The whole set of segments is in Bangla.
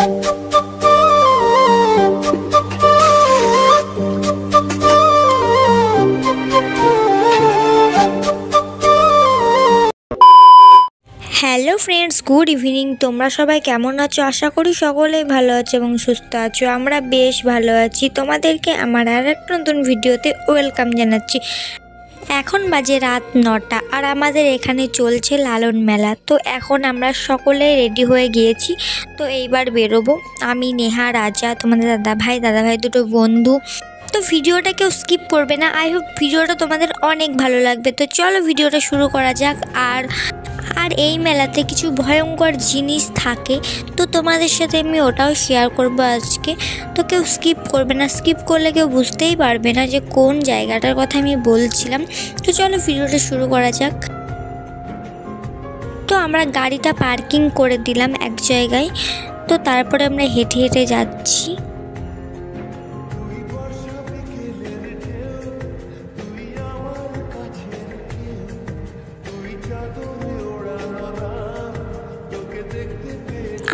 Hello friends, good evening. তোমরা সবাই কেমন আছো? আশা করি সকলেই ভালো আছো এবং সুস্থ আছো। আমরা বেশ ভালো আছি। তোমাদেরকে আমার আর একটা নতুন ভিডিওতে ওয়েলকাম জানাচ্ছি। এখন বাজে রাত 9টা আর আমাদের এখানে চলছে লালন মেলা। তো এখন আমরা সকলে রেডি হয়ে গিয়েছি। তো এইবার বেরোবো আমি, নেহা, রাজা, তোমাদের দাদাভাই দুটো বন্ধু। তো ভিডিওটা কেউ স্কিপ করবে না। আই হোপ ভিডিওটা তোমাদের অনেক ভালো লাগবে। তো চলো ভিডিওটা শুরু করা যাক। আর এই মেলাতে কিছু ভয়ঙ্কর জিনিস থাকে, তো তোমাদের সাথে আমি ওটাও শেয়ার করব আজকে। তো কেউ স্কিপ করবে না, স্কিপ করলে কেউ বুঝতেই পারবে না যে কোন জায়গাটার কথা আমি বলছিলাম। তো চলো ভিডিওটা শুরু করা যাক। তো আমরা গাড়িটা পার্কিং করে দিলাম এক জায়গায়। তো তারপরে আমরা হেঁটে হেঁটে যাচ্ছি।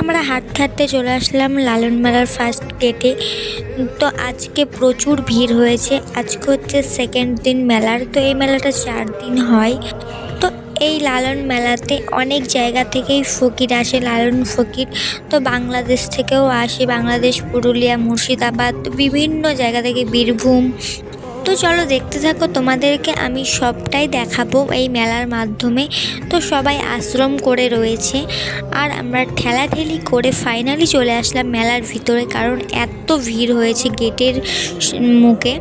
আমরা হাঁটতে হাঁটতে চলে আসলাম লালন মেলার ফার্স্ট গেটে। তো আজকে প্রচুর ভিড় হয়েছে। আজকে হচ্ছে সেকেন্ড দিন মেলার। তো এই মেলাটা 4 দিন হয়। তো এই লালন মেলাতে অনেক জায়গা থেকেই ফকির আসে, লালন ফকির। তো বাংলাদেশ থেকেও আসে, বাংলাদেশ, পুরুলিয়া, মুর্শিদাবাদ, বিভিন্ন জায়গা থেকে, বীরভূম। তো চলো দেখতে থাকো, তোমাদেরকে আমি সবটাই দেখাবো এই মেলার মাধ্যমে। তো সবাই আশ্রম করে রয়েছে আর আমরা ঠেলাঠেলি করে ফাইনালি চলে আসলাম মেলার ভিতরে, কারণ এত ভিড় হয়েছে গেটের মুখে।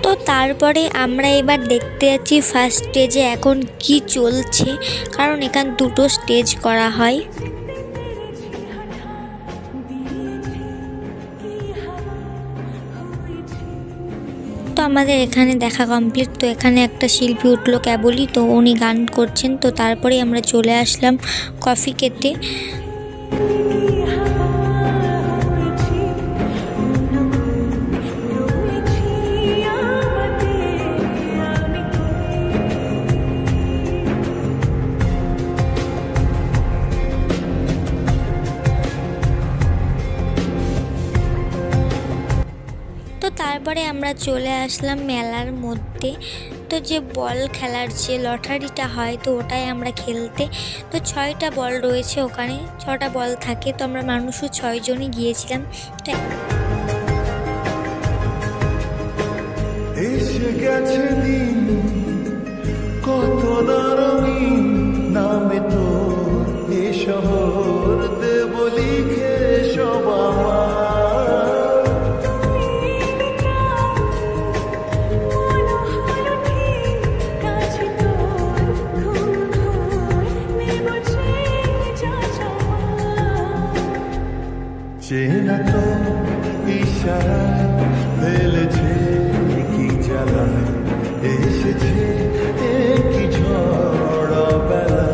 তো তারপরে আমরা এবার দেখতে যাচ্ছি ফার্স্ট স্টেজে এখন কি চলছে, কারণ এখানে 2টো স্টেজ করা হয়। তো আমাদের এখানে দেখা কমপ্লিট। তো এখানে একটা শিল্পী উঠলো কেবলই, তো উনি গান করছেন। তো তারপরে আমরা চলে আসলাম কফি খেতে। তো তারপরে আমরা চলে আসলাম মেলার মধ্যে। তো যে বল খেলার যে লটারিটা হয়, তো ওটাই আমরা খেলতে। তো 6টা বল রয়েছে ওখানে, 6টা বল থাকে। তো আমরা মানুষও 6 জনই গিয়েছিলাম। তো এসে গেছে দিন কত রঙিন, নামে তো এ শহর দেব লিখে সব চেনা তো ইশারা ফেলেছে কি জ্বালা, এসেছে কি ঝড় বেলা।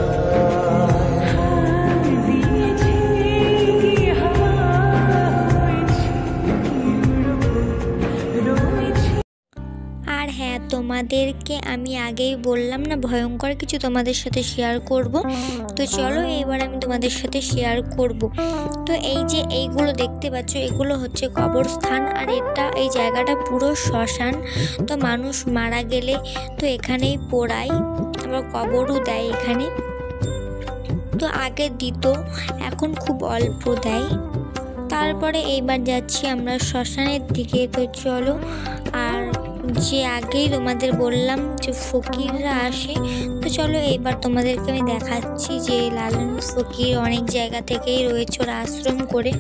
আর হ্যাঁ, তোমাদেরকে আমি আগেই বললাম না ভয়ঙ্কর কিছু তোমাদের সাথে শেয়ার করব। তো চলো এবার আমি তোমাদের সাথে শেয়ার করব। তো এই যে এইগুলো দেখতে পাচ্ছ, এগুলো হচ্ছে কবরস্থান। আর এই জায়গাটা পুরো শ্মশান। তো মানুষ মারা গেলে তো এখানেই পোড়ায়, আবার কবরও দেয় এখানে। তো আগে দিত, এখন খুব অল্প দেয়। তারপরে এইবার যাচ্ছি আমরা শ্মশানের দিকে। তো চলো। আর যে আগেই তোমাদের বললাম যে ফকিররা আসে, তো চলো এইবার তোমাদেরকে আমি দেখাচ্ছি যে লালন ফকির অনেক জায়গা থেকেই রয়েছে, ওরা আশ্রম করে।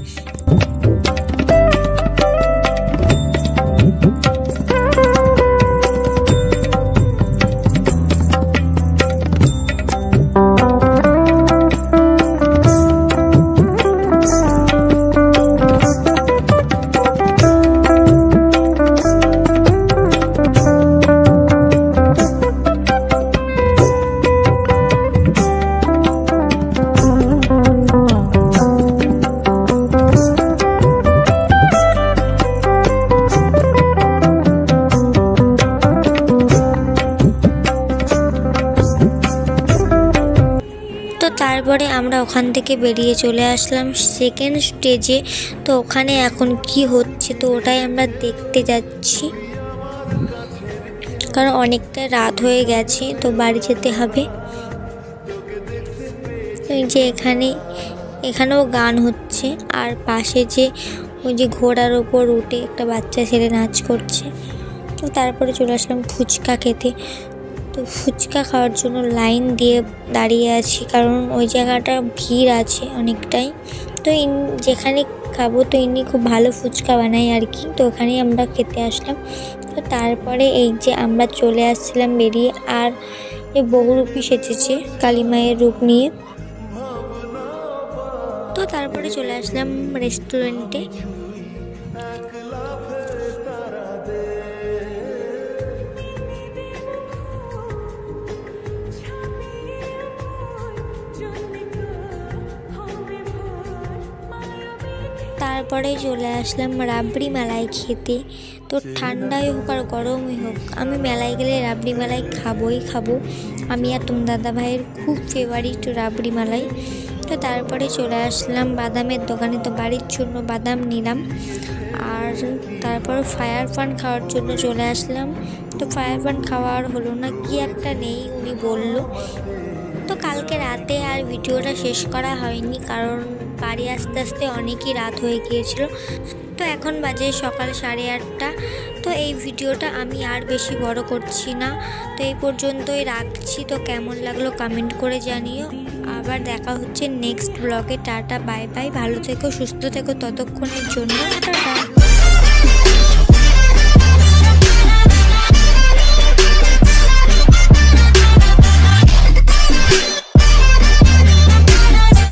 তো তারপরে আমরা ওখান থেকে বেরিয়ে চলে আসলাম সেকেন্ড স্টেজে। তো ওখানে এখন কি হচ্ছে তো ওটাই আমরা দেখতে যাচ্ছি, কারণ অনেকটা রাত হয়ে গেছে তো বাড়ি যেতে হবে। এই যে এখানেও গান হচ্ছে, আর পাশে যে ওই যে ঘোড়ার ওপর উঠে একটা বাচ্চা ছেলে নাচ করছে। তো তারপরে চলে আসলাম ফুচকা খেতে। তো ফুচকা খাওয়ার জন্য লাইন দিয়ে দাঁড়িয়ে আছি, কারণ ওই জায়গাটা ভিড় আছে অনেকটাই। তো যেখানে খাবো তো ইনি খুব ভালো ফুচকা বানায় আর কি, তো ওখানেই আমরা খেতে আসলাম। তো তারপরে এই যে আমরা চলে আসছিলাম বেরিয়ে, আর এ বহুরূপী সেজেছে কালী মায়ের রূপ নিয়ে। তো তারপরে চলে আসলাম রেস্টুরেন্টে। তারপরে চলে আসলাম রাবড়ি মালাই খেতে। তো ঠান্ডাই হোক আর গরমই হোক আমি মেলায় গেলে রাবড়ি মালাই খাবো। আমি আর তোমার দাদা ভাইয়ের খুব ফেভারিট রাবড়ি মালাই। তো তারপরে চলে আসলাম বাদামের দোকানে। তো বাড়ির জন্য বাদাম নিলাম, আর তারপর ফায়ার পান খাওয়ার জন্য চলে আসলাম। তো ফায়ার পান খাওয়ার হলো না, কি একটা নেই উনি বলল। তো কালকে রাতে আর ভিডিওটা শেষ করা হয়নি, কারণ বাড়ি আস্তে আস্তে অনেকই রাত হয়ে গিয়েছিল। তো এখন বাজে সকাল 8:30। তো এই ভিডিওটা আমি আর বেশি বড় করছি না, তো এই পর্যন্তই রাখছি। তো কেমন লাগলো কমেন্ট করে জানিও। আবার দেখা হচ্ছে নেক্সট ব্লগে। টাটা বাই বাই, ভালো থেকো সুস্থ থেকো ততক্ষণের জন্য টাটা।